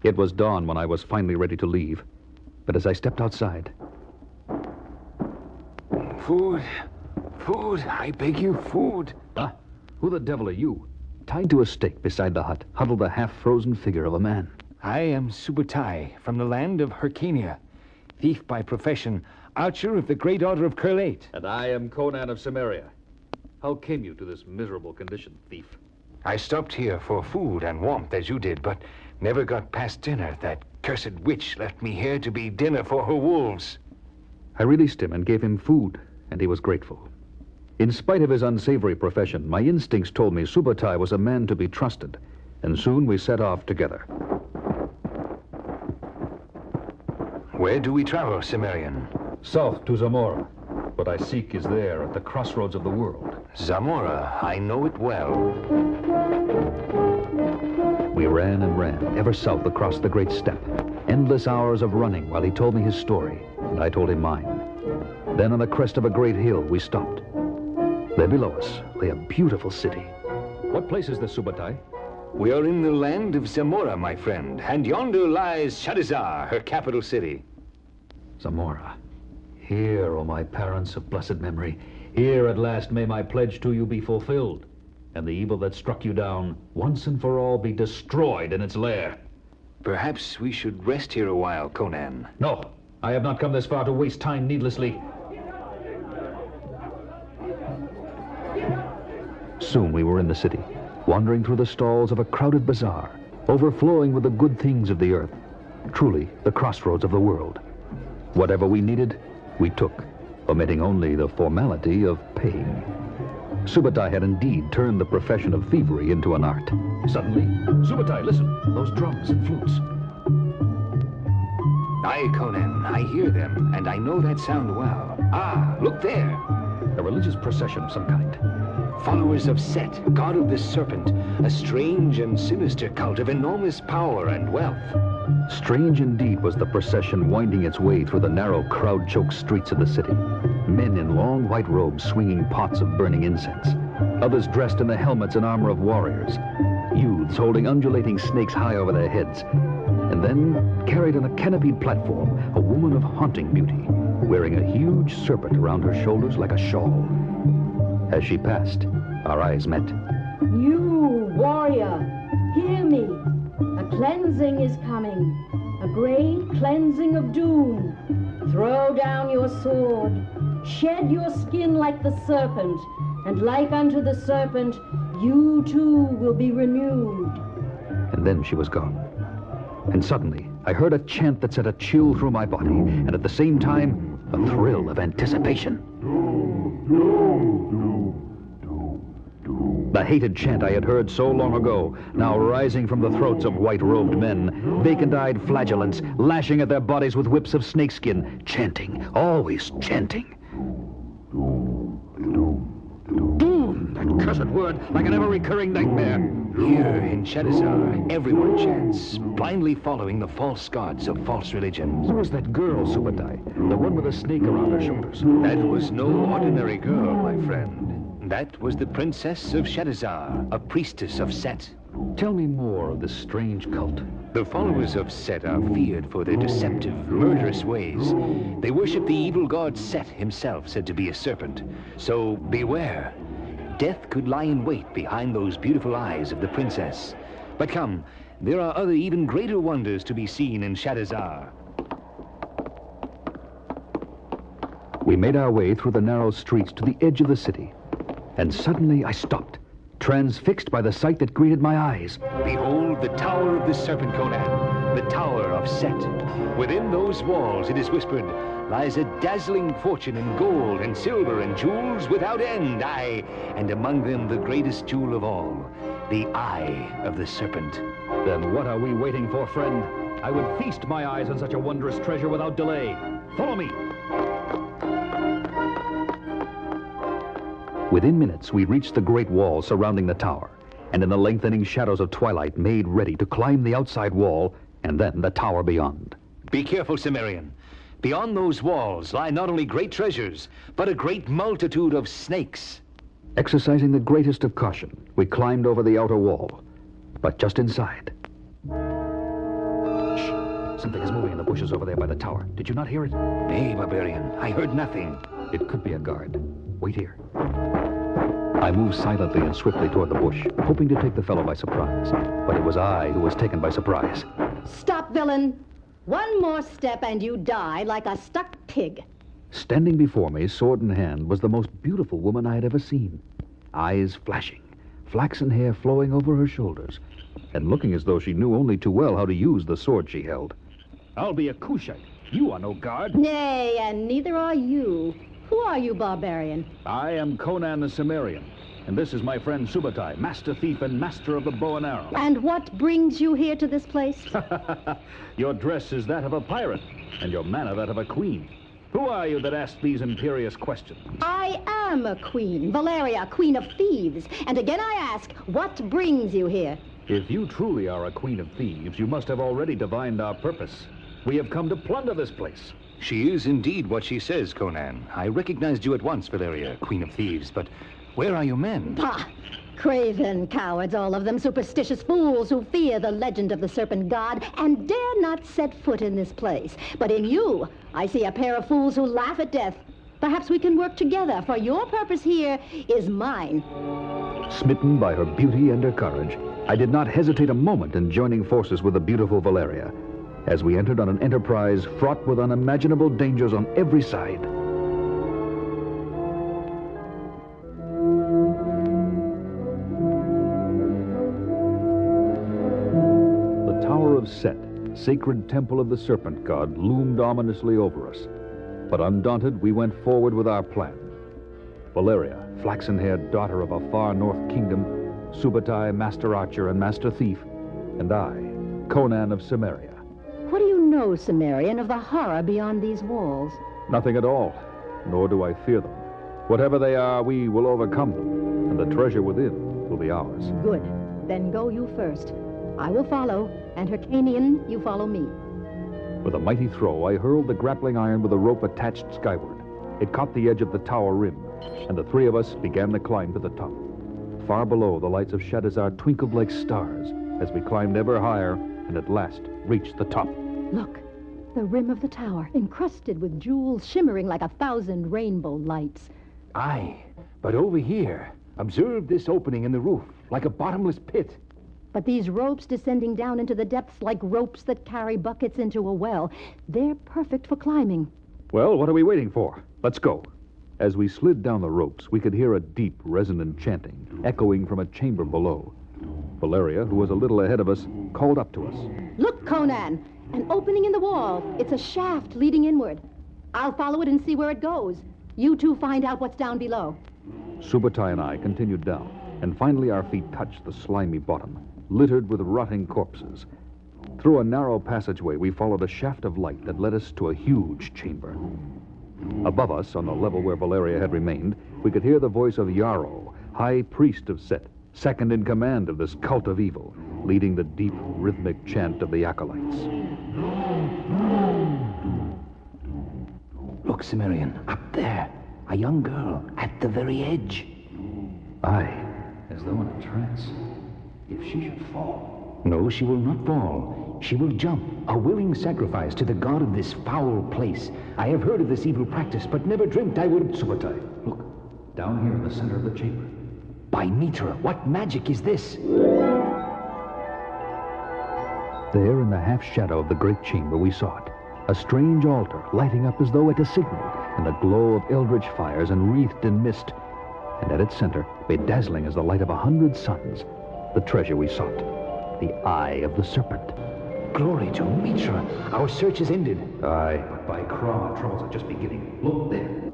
It was dawn when I was finally ready to leave. But as I stepped outside... Food. Food. I beg you, food. Ah, who the devil are you? Tied to a stake beside the hut, huddled the half-frozen figure of a man. I am Subutai, from the land of Hyrcania. Thief by profession, archer of the great order of Curlate. And I am Conan of Samaria. How came you to this miserable condition, thief? I stopped here for food and warmth as you did, but never got past dinner. That cursed witch left me here to be dinner for her wolves. I released him and gave him food, and he was grateful. In spite of his unsavory profession, my instincts told me Subutai was a man to be trusted, and soon we set off together. Where do we travel, Cimmerian? South to Zamora. What I seek is there at the crossroads of the world. Zamora, I know it well. We ran and ran, ever south across the great steppe. Endless hours of running while he told me his story, and I told him mine. Then on the crest of a great hill, we stopped. There below us lay a beautiful city. What place is this, Subutai? We are in the land of Zamora, my friend, and yonder lies Shadizar, her capital city. Zamora. Here, O my parents of blessed memory, here at last may my pledge to you be fulfilled, and the evil that struck you down, once and for all, be destroyed in its lair. Perhaps we should rest here a while, Conan. No, I have not come this far to waste time needlessly. Soon we were in the city, wandering through the stalls of a crowded bazaar, overflowing with the good things of the earth. Truly, the crossroads of the world. Whatever we needed, we took, omitting only the formality of paying. Subutai had indeed turned the profession of thievery into an art. Suddenly, Subutai, listen, those drums and flutes. Aye, Conan, I hear them, and I know that sound well. Ah, look there. A religious procession of some kind. Followers of Set, god of the serpent, a strange and sinister cult of enormous power and wealth. Strange indeed was the procession winding its way through the narrow, crowd-choked streets of the city. Men in long white robes swinging pots of burning incense. Others dressed in the helmets and armor of warriors. Youths holding undulating snakes high over their heads. And then, carried on a canopied platform, a woman of haunting beauty, wearing a huge serpent around her shoulders like a shawl. As she passed, our eyes met. You, warrior, hear me. A cleansing is coming, a great cleansing of doom. Throw down your sword, shed your skin like the serpent, and like unto the serpent, you too will be renewed. And then she was gone. And suddenly, I heard a chant that sent a chill through my body, and at the same time, a thrill of anticipation. The hated chant I had heard so long ago, now rising from the throats of white-robed men, vacant-eyed flagellants, lashing at their bodies with whips of snakeskin, chanting, always chanting. Doom! That cursed word, like an ever-recurring nightmare. Here in Shadizar, everyone chants, blindly following the false gods of false religions. Who was that girl, Subutai? The one with a snake around her shoulders? That was no ordinary girl, my friend. That was the princess of Shadizar, a priestess of Set. Tell me more of this strange cult. The followers of Set are feared for their deceptive, murderous ways. They worship the evil god Set himself, said to be a serpent. So beware. Death could lie in wait behind those beautiful eyes of the princess. But come, there are other even greater wonders to be seen in Shadizar. We made our way through the narrow streets to the edge of the city. And suddenly I stopped, transfixed by the sight that greeted my eyes. Behold the Tower of the Serpent, Conan, the Tower of Set. Within those walls, it is whispered, lies a dazzling fortune in gold and silver and jewels without end, aye, and among them the greatest jewel of all, the Eye of the Serpent. Then what are we waiting for, friend? I would feast my eyes on such a wondrous treasure without delay. Follow me. Within minutes, we reached the great wall surrounding the tower, and in the lengthening shadows of twilight made ready to climb the outside wall and then the tower beyond. Be careful, Cimmerian. Beyond those walls lie not only great treasures, but a great multitude of snakes. Exercising the greatest of caution, we climbed over the outer wall, but just inside. Something is moving in the bushes over there by the tower. Did you not hear it? Nay, barbarian, I heard nothing. It could be a guard. Wait here. I moved silently and swiftly toward the bush, hoping to take the fellow by surprise. But it was I who was taken by surprise. Stop, villain! One more step and you die like a stuck pig. Standing before me, sword in hand, was the most beautiful woman I had ever seen. Eyes flashing, flaxen hair flowing over her shoulders, and looking as though she knew only too well how to use the sword she held. I'll be a Kushite. You are no guard. Nay, and neither are you. Who are you, barbarian? I am Conan the Cimmerian, and this is my friend Subutai, master thief and master of the bow and arrow. And what brings you here to this place? Your dress is that of a pirate, and your manner that of a queen. Who are you that asks these imperious questions? I am a queen, Valeria, queen of thieves. And again I ask, what brings you here? If you truly are a queen of thieves, you must have already divined our purpose. We have come to plunder this place. She is indeed what she says, Conan. I recognized you at once, Valeria, queen of thieves, but where are your men? Pah! Craven cowards, all of them, superstitious fools who fear the legend of the serpent god and dare not set foot in this place. But in you, I see a pair of fools who laugh at death. Perhaps we can work together, for your purpose here is mine. Smitten by her beauty and her courage, I did not hesitate a moment in joining forces with the beautiful Valeria, as we entered on an enterprise fraught with unimaginable dangers on every side. The Tower of Set, sacred temple of the serpent god, loomed ominously over us. But undaunted, we went forward with our plan. Valeria, flaxen-haired daughter of a far north kingdom, Subutai, master archer and master thief, and I, Conan of Cimmeria. What do you know, Cimmerian, of the horror beyond these walls? Nothing at all, nor do I fear them. Whatever they are, we will overcome them, and the treasure within will be ours. Good. Then go you first. I will follow, and Hyrcanian, you follow me. With a mighty throw, I hurled the grappling iron with a rope attached skyward. It caught the edge of the tower rim, and the three of us began the climb to the top. Far below, the lights of Shadizar twinkled like stars as we climbed ever higher and at last reached the top. Look, the rim of the tower, encrusted with jewels shimmering like 1,000 rainbow lights. Aye, but over here, observe this opening in the roof, like a bottomless pit. But these ropes descending down into the depths like ropes that carry buckets into a well, they're perfect for climbing. Well, what are we waiting for? Let's go. As we slid down the ropes, we could hear a deep, resonant chanting, echoing from a chamber below. Valeria, who was a little ahead of us, called up to us. Look, Conan! An opening in the wall. It's a shaft leading inward. I'll follow it and see where it goes. You two find out what's down below. Subutai and I continued down, and finally our feet touched the slimy bottom, littered with rotting corpses. Through a narrow passageway, we followed a shaft of light that led us to a huge chamber. Above us, on the level where Valeria had remained, we could hear the voice of Yarrow, high priest of Set, second in command of this cult of evil, leading the deep, rhythmic chant of the acolytes. Look, Cimmerian, up there, a young girl at the very edge. Aye, as though in a trance. If she should fall... No, she will not fall. She will jump, a willing sacrifice to the god of this foul place. I have heard of this evil practice, but never dreamt I would... Subutai, look, down here in the center of the chamber. By Mitra, what magic is this? There, in the half-shadow of the great chamber, we saw it. A strange altar, lighting up as though at a signal, in the glow of eldritch fires and wreathed in mist. And at its center, bedazzling as the light of 100 suns, the treasure we sought, the eye of the serpent. Glory to Mitra! Our search is ended. Aye, but by Kra, troubles are just beginning. Look there.